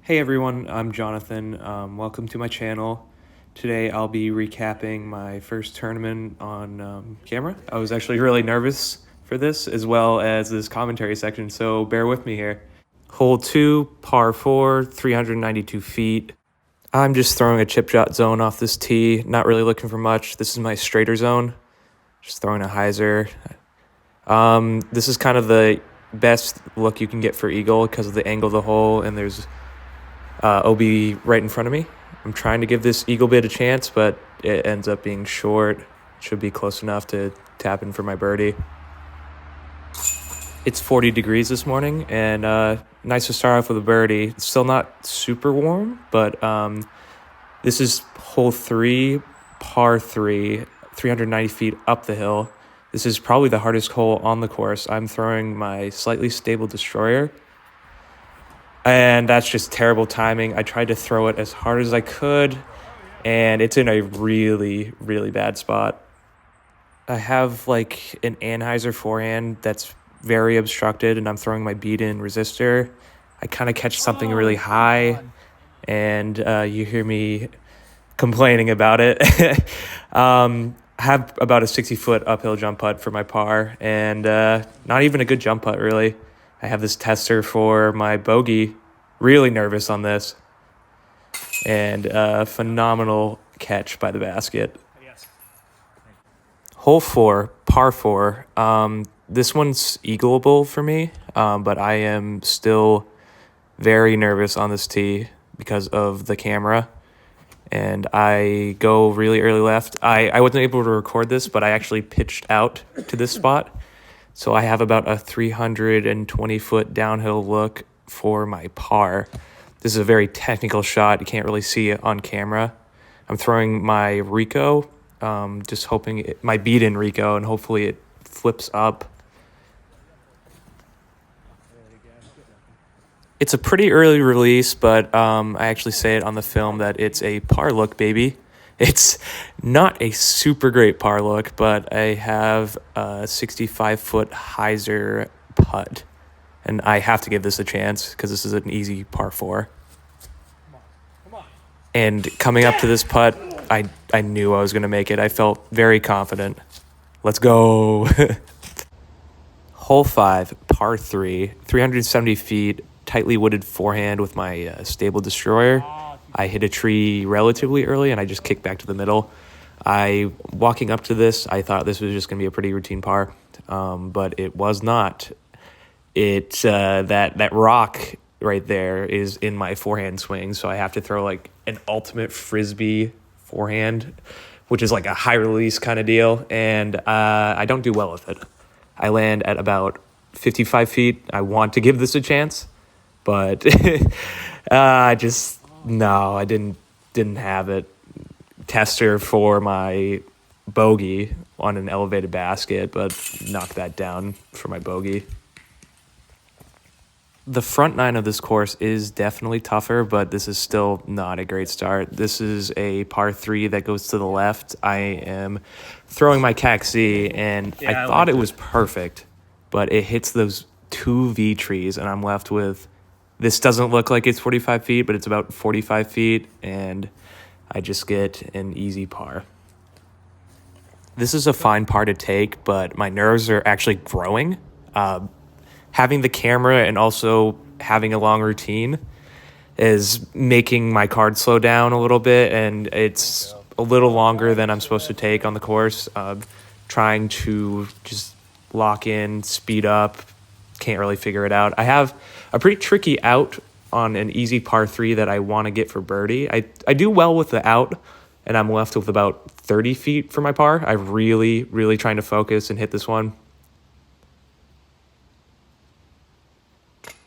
Hey everyone, I'm Jonathan. Welcome to my channel. Today I'll be recapping my first tournament on camera. I was actually really nervous for this, as well as this commentary section, so bear with me here. Hole 2, par 4, 392 feet. I'm just throwing a chip shot zone off this tee, not really looking for much. This is my straighter zone, just throwing a hyzer. This is kind of the best look you can get for eagle because of the angle of the hole, and there's OB right in front of me. I'm trying to give this eagle bit a chance, but it ends up being short. Should be close enough to tap in for my birdie. It's 40 degrees this morning, and nice to start off with a birdie. It's still not super warm, but this is hole 3, par 3, 390 feet up the hill. This is probably the hardest hole on the course. I'm throwing my slightly stable destroyer, and that's just terrible timing. I tried to throw it as hard as I could, and it's in a really, really bad spot. I have like an Anheuser forehand that's very obstructed, and I'm throwing my beat-in resistor. I kind of catch something really high, and you hear me complaining about it. I have about a 60-foot uphill jump putt for my par, and not even a good jump putt, really. I have this tester for my bogey. Really nervous on this. And phenomenal catch by the basket. Hole 4, par 4. This one's eagleable for me, but I am still very nervous on this tee because of the camera. And I go really early left. I wasn't able to record this, but I actually pitched out to this spot. So I have about a 320-foot downhill look for my par. This is a very technical shot. You can't really see it on camera. I'm throwing my Rico, just hoping my beat-in Rico, and hopefully it flips up. It's a pretty early release, but I actually say it on the film that it's a par look, baby. It's not a super great par look, but I have a 65-foot hyzer putt, and I have to give this a chance because this is an easy par 4. And coming up to this putt, I knew I was going to make it. I felt very confident. Let's go. Hole 5, par 3, 370 feet, tightly wooded forehand with my stable destroyer. I hit a tree relatively early, and I just kicked back to the middle. Walking up to this, I thought this was just going to be a pretty routine par, but it was not. That rock right there is in my forehand swing, so I have to throw like an ultimate frisbee forehand, which is like a high release kind of deal, and I don't do well with it. I land at about 55 feet. I want to give this a chance, but I didn't have it. Tester for my bogey on an elevated basket, but knocked that down for my bogey. The front nine of this course is definitely tougher, but this is still not a great start. This is a par 3 that goes to the left. I am throwing my CAC-C, and I thought it was perfect, but it hits those 2 V trees, and I'm left with, this doesn't look like it's 45 feet, but it's about 45 feet, and I just get an easy par. This is a fine par to take, but my nerves are actually growing. Having the camera and also having a long routine is making my card slow down a little bit, and it's a little longer than I'm supposed to take on the course. Trying to just lock in, speed up, can't really figure it out. I have a pretty tricky out on an easy par 3 that I want to get for birdie. I do well with the out, and I'm left with about 30 feet for my par. I'm really, really trying to focus and hit this one.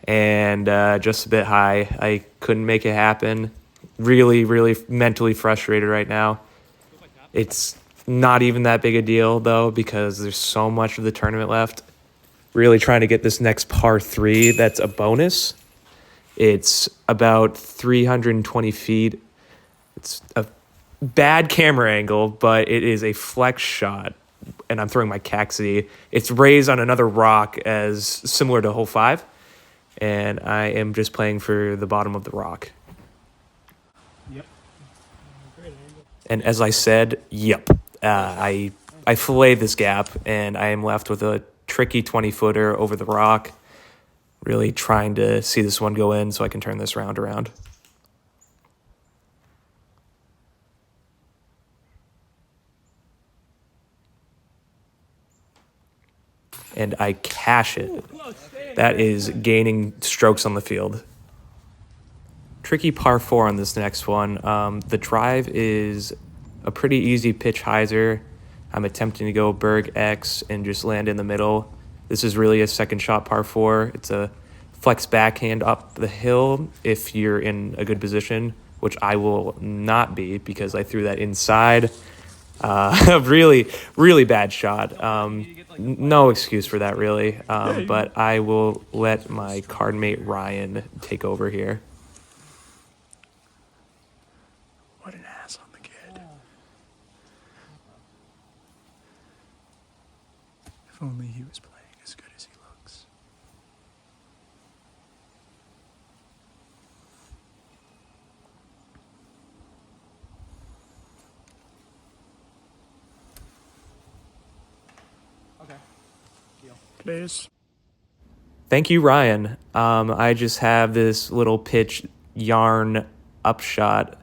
And just a bit high. I couldn't make it happen. Really, really mentally frustrated right now. It's not even that big a deal, though, because there's so much of the tournament left. Really trying to get this next par 3 that's a bonus. It's about 320 feet. It's a bad camera angle, but it is a flex shot, and I'm throwing my CAC-C. It's raised on another rock as similar to hole 5. and I am just playing for the bottom of the rock. Yep. And as I said, yep, I fillet this gap, and I am left with a tricky 20-footer over the rock, really trying to see this one go in so I can turn this round around. And I cash it. That is gaining strokes on the field. Tricky par 4 on this next one. The drive is a pretty easy pitch hyzer. I'm attempting to go Berg X and just land in the middle. This is really a second shot par 4. It's a flex backhand up the hill if you're in a good position, which I will not be because I threw that inside. Really, really bad shot. No excuse for that, really. But I will let my card mate Ryan take over here. What an ass on the kid. If only he was playing as good as he looks. Okay. Deal. Please. Thank you, Ryan. I just have this little pitch yarn upshot,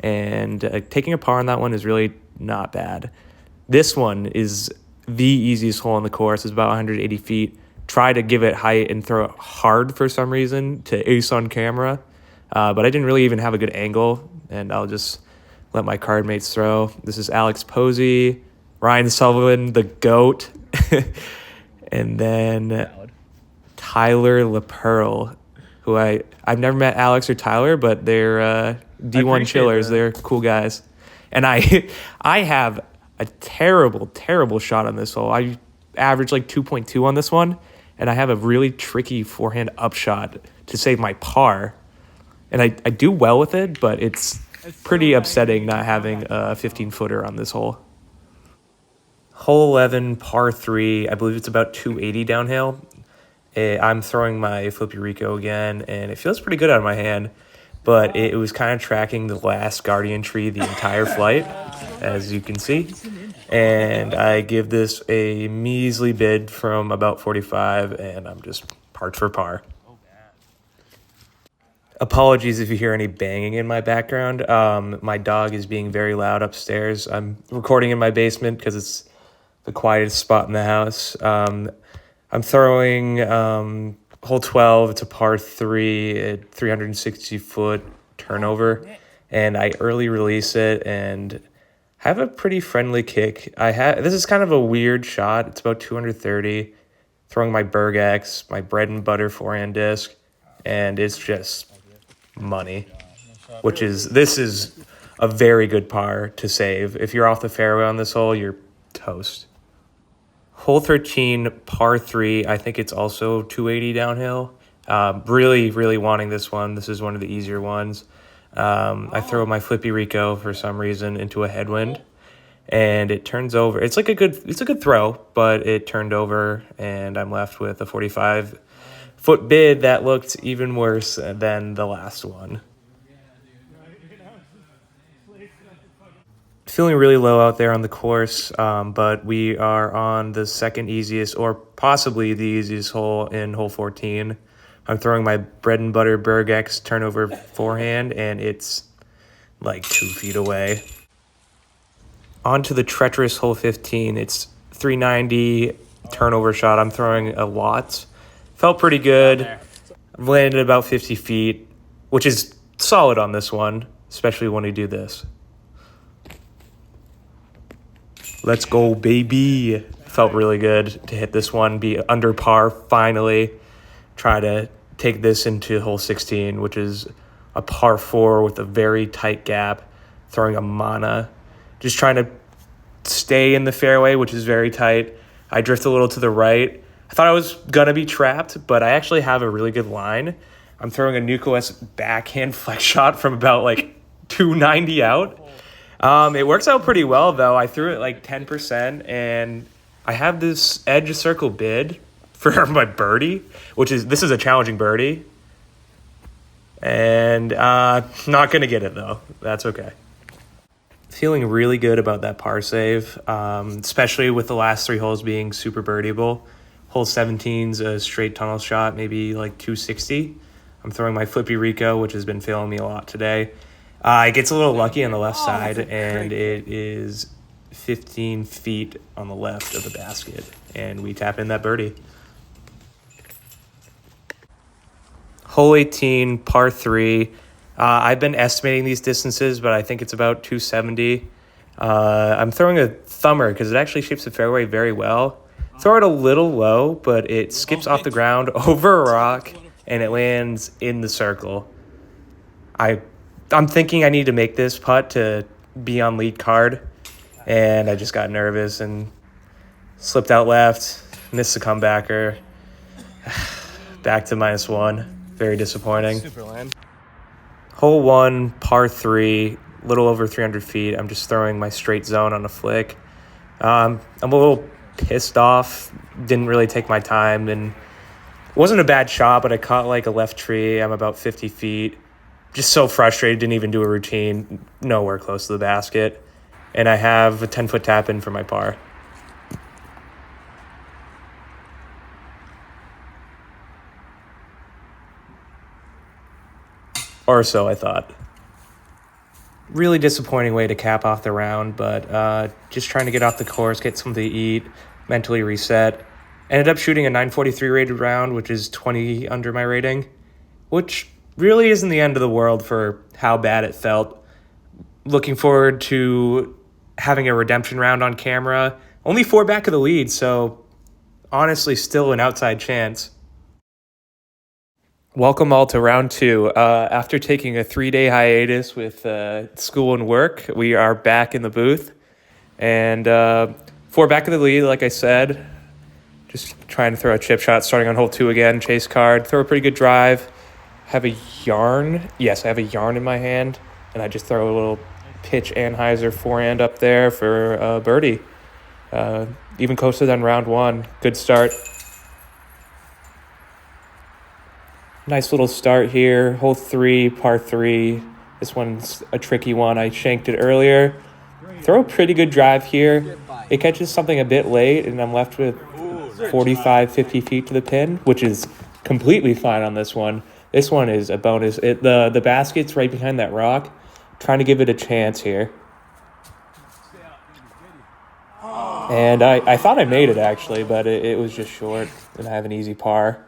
and taking a par on that one is really not bad. This one is the easiest hole on the course. It's about 180 feet. Try to give it height and throw it hard for some reason to ace on camera, but I didn't really even have a good angle, and I'll just let my card mates throw. This is Alex Posey, Ryan Sullivan, the GOAT, and then Tyler LaPearl, who I've never met Alex or Tyler, but they're D1 chillers. They're cool guys. And I have a terrible shot on this hole. I averaged like 2.2 on this one, and I have a really tricky forehand upshot to save my par. And I do well with it, but it's pretty upsetting not having a 15-footer on this hole. Hole 11, par 3, I believe it's about 280 downhill. I'm throwing my Flippy Rico again, and it feels pretty good out of my hand, but it was kind of tracking the last Guardian tree the entire flight, as you can see. And I give this a measly bid from about 45, and I'm just parked for par. Apologies if you hear any banging in my background. My dog is being very loud upstairs. I'm recording in my basement because it's the quietest spot in the house. I'm throwing hole 12. It's a par 3 at 360-foot turnover, and I early release it and have a pretty friendly kick. This is kind of a weird shot. It's about 230. Throwing my Berg X, my bread and butter forehand disc, and it's just money. This is a very good par to save. If you're off the fairway on this hole, you're toast. Hole 13, par 3, I think it's also 280 downhill. Really wanting this one. This is one of the easier ones. I throw my Flippy Rico for some reason into a headwind, and it turns over. It's a good throw, but it turned over, and I'm left with a 45-foot bid that looked even worse than the last one. Feeling really low out there on the course, but we are on the second easiest, or possibly the easiest hole in hole 14. I'm throwing my bread and butter Berg X turnover forehand, and it's like 2 feet away. On to the treacherous hole 15. It's 390 turnover shot. I'm throwing a lot. Felt pretty good. I've landed about 50 feet, which is solid on this one, especially when we do this. Let's go, baby. Felt really good to hit this one, be under par finally. Try to take this into hole 16, which is a par 4 with a very tight gap, throwing a mana. Just trying to stay in the fairway, which is very tight. I drift a little to the right. I thought I was going to be trapped, but I actually have a really good line. I'm throwing a Nuko S backhand flex shot from about like 290 out. It works out pretty well, though. I threw it like 10%, and I have this edge circle bid, for my birdie, this is a challenging birdie. And not going to get it, though. That's okay. Feeling really good about that par save, especially with the last 3 holes being super birdieable. Hole 17's a straight tunnel shot, maybe like 260. I'm throwing my Flippy Rico, which has been failing me a lot today. It gets a little lucky on the left side, and it is 15 feet on the left of the basket. And we tap in that birdie. Hole 18, par 3. I've been estimating these distances, but I think it's about 270. I'm throwing a thumber because it actually shapes the fairway very well. Throw it a little low, but it skips off the ground over a rock, and it lands in the circle. I'm thinking I need to make this putt to be on lead card, and I just got nervous and slipped out left, missed the comebacker. Back to -1. Very disappointing. Hole 1, par 3, little over 300 feet. I'm just throwing my straight zone on a flick. I'm a little pissed off. Didn't really take my time, and it wasn't a bad shot, but I caught like a left tree. I'm about 50 feet. Just so frustrated. Didn't even do a routine. Nowhere close to the basket. And I have a 10-foot tap in for my par. Or so I thought. Really disappointing way to cap off the round, but just trying to get off the course, get something to eat, mentally reset. Ended up shooting a 943 rated round, which is 20 under my rating, which really isn't the end of the world for how bad it felt. Looking forward to having a redemption round on camera. Only 4 back of the lead, so honestly still an outside chance. Welcome all to round 2. After taking a 3-day hiatus with school and work, we are back in the booth. And 4 back of the lead, like I said. Just trying to throw a chip shot, starting on hole 2 again, chase card. Throw a pretty good drive. Have a yarn. Yes, I have a yarn in my hand. And I just throw a little pitch Anheuser forehand up there for birdie. Even closer than round 1. Good start. Nice little start here. Hole 3, par 3. This one's a tricky one. I shanked it earlier. Throw a pretty good drive here. It catches something a bit late, and I'm left with 45, 50 feet to the pin, which is completely fine on this one. This one is a bonus. The basket's right behind that rock. Trying to give it a chance here. And I thought I made it, actually, but it was just short, and I have an easy par.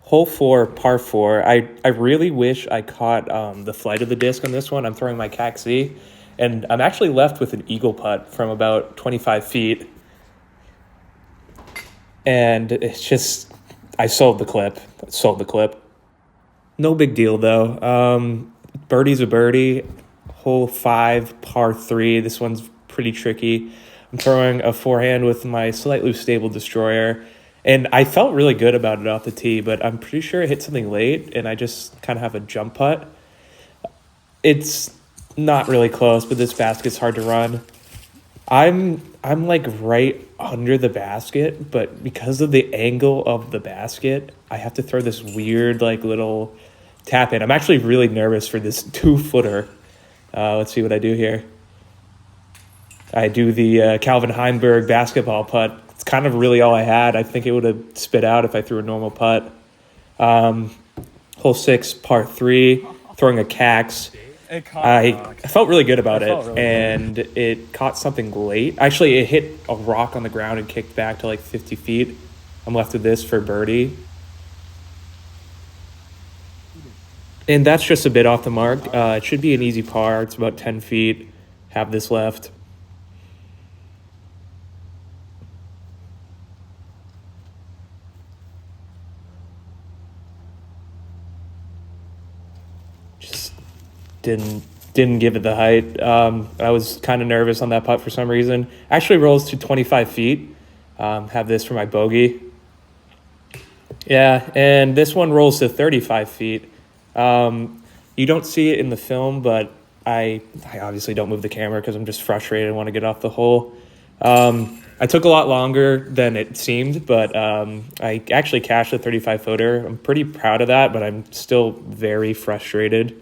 Hole 4, par 4. I really wish I caught the flight of the disc on this one. I'm throwing my CAC-C, and I'm actually left with an eagle putt from about 25 feet. And it's just, I sold the clip. No big deal, though. Birdie's a birdie. Hole 5, par 3. This one's pretty tricky. I'm throwing a forehand with my slightly stable destroyer. And I felt really good about it off the tee, but I'm pretty sure it hit something late, and I just kind of have a jump putt. It's not really close, but this basket's hard to run. I'm like right under the basket, but because of the angle of the basket, I have to throw this weird like little tap in. I'm actually really nervous for this 2-footer. Let's see what I do here. I do the Calvin Heinberg basketball putt. It's kind of really all I had. I think it would have spit out if I threw a normal putt. Hole 6, par 3, throwing a CAC. I felt really good about it, and it caught something late. Actually, it hit a rock on the ground and kicked back to like 50 feet. I'm left with this for birdie. And that's just a bit off the mark. It should be an easy par. It's about 10 feet. Have this left. Didn't give it the height. I was kind of nervous on that putt for some reason. Actually rolls to 25 feet. Have this for my bogey. Yeah, and this one rolls to 35 feet. You don't see it in the film, but I obviously don't move the camera because I'm just frustrated and want to get off the hole. I took a lot longer than it seemed, but I actually cashed a 35 footer. I'm pretty proud of that, but I'm still very frustrated.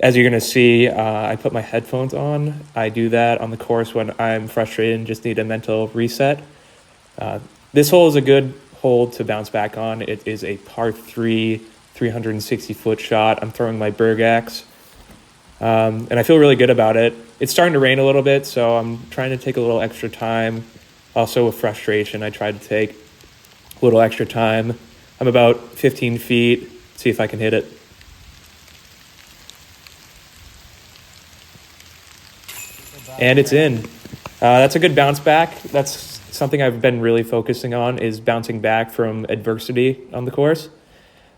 As you're going to see, I put my headphones on. I do that on the course when I'm frustrated and just need a mental reset. This hole is a good hole to bounce back on. It is a par 3, 360-foot shot. I'm throwing my Bergax, and I feel really good about it. It's starting to rain a little bit, so I'm trying to take a little extra time. Also with frustration, I tried to take a little extra time. I'm about 15 feet. See if I can hit it. And it's in. That's a good bounce back. That's something I've been really focusing on, is bouncing back from adversity on the course.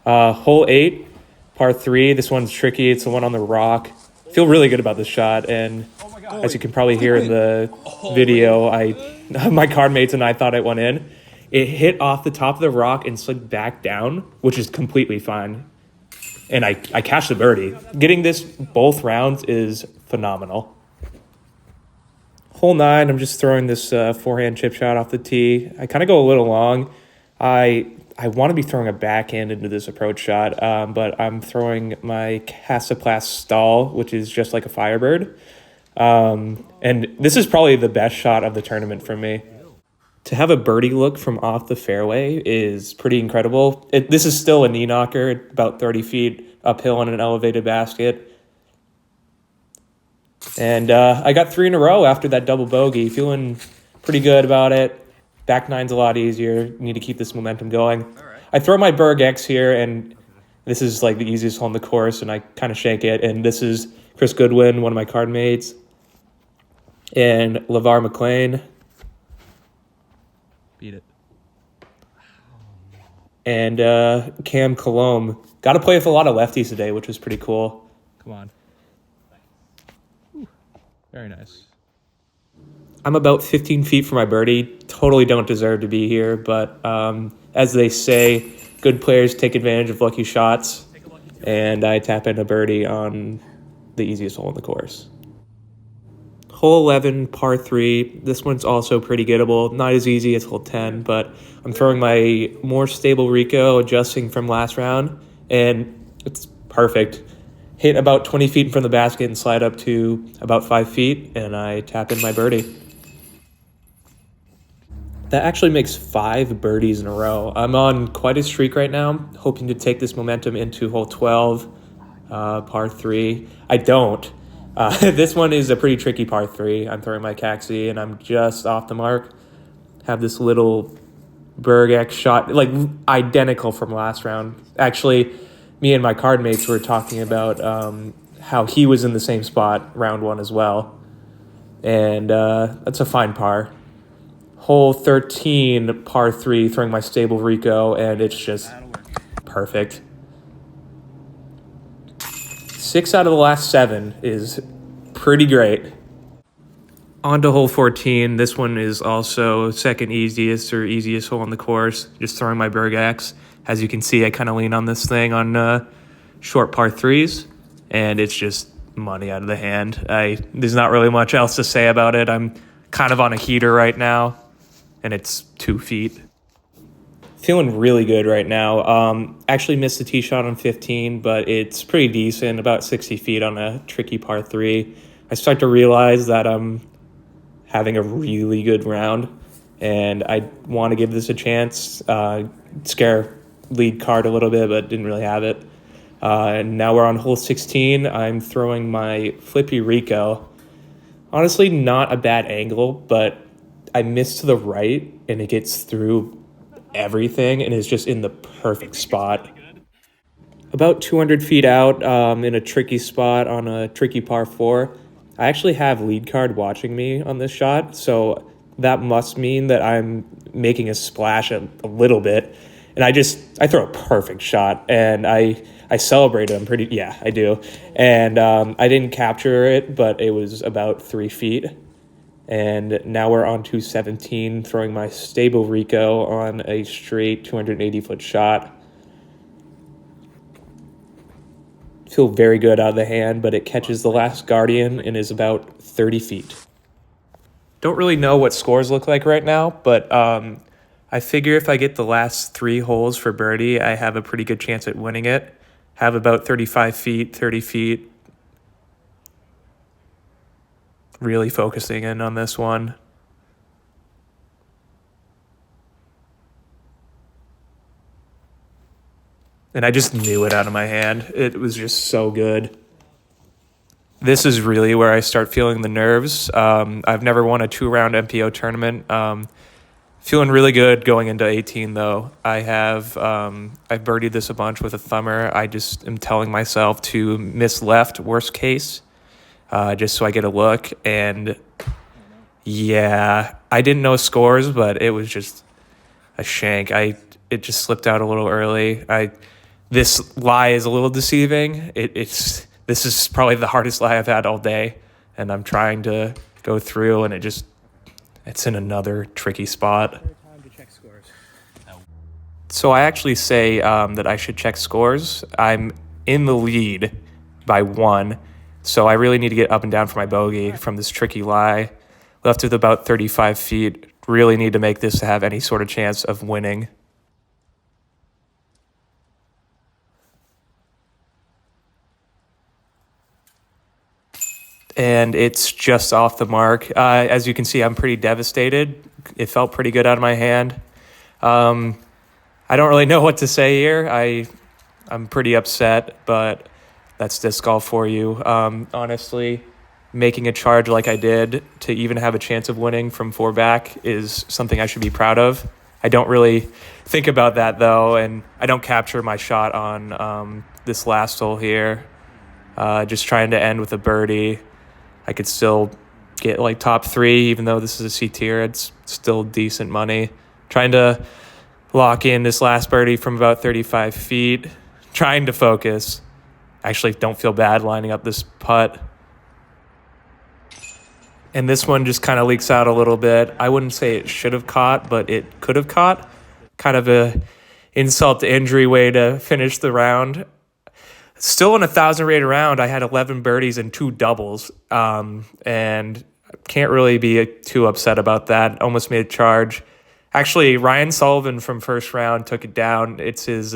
Hole 8, par 3. This one's tricky. It's the one on the rock. Feel really good about this shot, and as you can probably hear in the video, my card mates and I thought it went in. It hit off the top of the rock and slid back down, which is completely fine. And I cashed the birdie. Getting this both rounds is phenomenal. Hole 9, I'm just throwing this forehand chip shot off the tee. I kind of go a little long. I want to be throwing a backhand into this approach shot, but I'm throwing my Casaplast stall, which is just like a Firebird. And this is probably the best shot of the tournament for me. To have a birdie look from off the fairway is pretty incredible. This is still a knee knocker, about 30 feet uphill on an elevated basket. And I got 3 in a row after that double bogey. Feeling pretty good about it. Back nine's a lot easier. Need to keep this momentum going. I throw my Berg X here, and this is like the easiest hole on the course, and I kind of shank it. And this is Chris Goodwin, one of my card mates, and LeVar McLean. Beat it. And Cam Colomb. Got to play with a lot of lefties today, which was pretty cool. Come on. Ooh, very nice. I'm about 15 feet from my birdie. Totally don't deserve to be here, but as they say, good players take advantage of lucky shots, and I tap in a birdie on the easiest hole in the course. Hole 11, par 3. This one's also pretty gettable. Not as easy as hole 10, but I'm throwing my more stable Rico, adjusting from last round, and it's perfect. Hit about 20 feet from the basket and slide up to about 5 feet, and I tap in my birdie. That actually makes 5 birdies in a row. I'm on quite a streak right now, hoping to take this momentum into hole 12, par 3. I don't. This one is a pretty tricky par 3. I'm throwing my Caxi, and I'm just off the mark. Have this little Berg X shot, like identical from last round. Actually, me and my card mates were talking about how he was in the same spot round 1 as well. And that's a fine par. Hole 13, par 3, throwing my stable Rico, and it's just perfect. 6 out of the last 7 is pretty great. On to hole 14. This one is also second easiest or easiest hole on the course. Just throwing my Bergax. As you can see, I kind of lean on this thing on short par 3s, and it's just money out of the hand. There's not really much else to say about it. I'm kind of on a heater right now, and it's 2 feet. Feeling really good right now. Actually missed the tee shot on 15, but it's pretty decent, about 60 feet on a tricky par 3. I start to realize that I'm having a really good round, and I want to give this a chance. Scare lead card a little bit, but didn't really have it. And now we're on hole 16. I'm throwing my flippy Rico. Honestly, not a bad angle, but I miss to the right, and it gets through everything and is just in the perfect spot. About 200 feet out, in a tricky spot on a tricky par 4. I actually have lead card watching me on this shot, so that must mean that I'm making a splash a little bit. And I throw a perfect shot, and I celebrate it. Yeah, I do. And I didn't capture it, but it was about 3 feet. And now we're on to 17, throwing my stable Rico on a straight 280-foot shot. Feel very good out of the hand, but it catches the last Guardian and is about 30 feet. don't really know what scores look like right now, but I figure if I get the last 3 holes for birdie, I have a pretty good chance at winning it. Have about 35 feet, 30 feet. Really focusing in on this one. And I just knew it out of my hand. It was just so good. This is really where I start feeling the nerves. I've never won a 2-round MPO tournament. Feeling really good going into 18 though. I've birdied this a bunch with a thumber. I just am telling myself to miss left, worst case, just so I get a look. And yeah, I didn't know scores, but it was just a shank. It just slipped out a little early. This lie is a little deceiving. This is probably the hardest lie I've had all day, and I'm trying to go through, and it's in another tricky spot. Time to check scores. So I actually say that I should check scores. I'm in the lead by 1, so I really need to get up and down for my bogey from this tricky lie. Left with about 35 feet. Really need to make this to have any sort of chance of winning. And it's just off the mark. As you can see, I'm pretty devastated. It felt pretty good out of my hand. I don't really know what to say here. I'm pretty upset, but that's disc golf for you. Honestly, making a charge like I did to even have a chance of winning from 4 back is something I should be proud of. I don't really think about that, though, and I don't capture my shot on this last hole here. Just trying to end with a birdie. I could still get like top 3, even though this is a C tier. It's still decent money. Trying to lock in this last birdie from about 35 feet. Trying to focus. Actually, don't feel bad lining up this putt. And this one just kind of leaks out a little bit. I wouldn't say it should have caught, but it could have caught. Kind of a insult to injury way to finish the round. Still in a 1,000 rated round, I had 11 birdies and 2 doubles, and can't really be too upset about that. Almost made a charge. Actually, Ryan Sullivan from first round took it down. It's his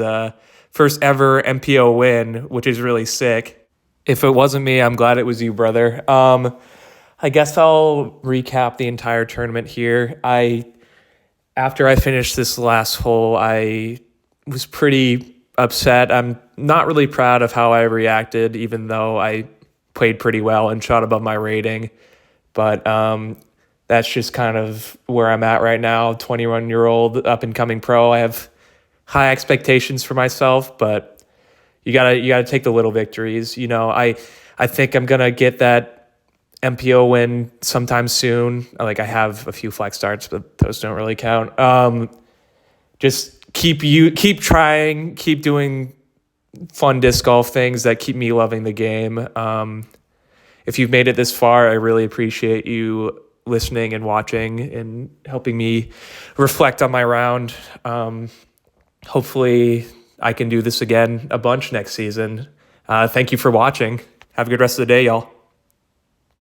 first ever MPO win, which is really sick. If it wasn't me, I'm glad it was you, brother. I guess I'll recap the entire tournament here. After I finished this last hole, I was pretty upset. I'm not really proud of how I reacted, even though I played pretty well and shot above my rating. But that's just kind of where I'm at right now. 21-year-old up-and-coming pro. I have high expectations for myself, but you gotta take the little victories. You know, I think I'm gonna get that MPO win sometime soon. Like, I have a few flex starts, but those don't really count. Just keep trying, keep doing fun disc golf things that keep me loving the game. If you've made it this far, I really appreciate you listening and watching and helping me reflect on my round. Hopefully I can do this again a bunch next season. Thank you for watching. Have a good rest of the day, y'all.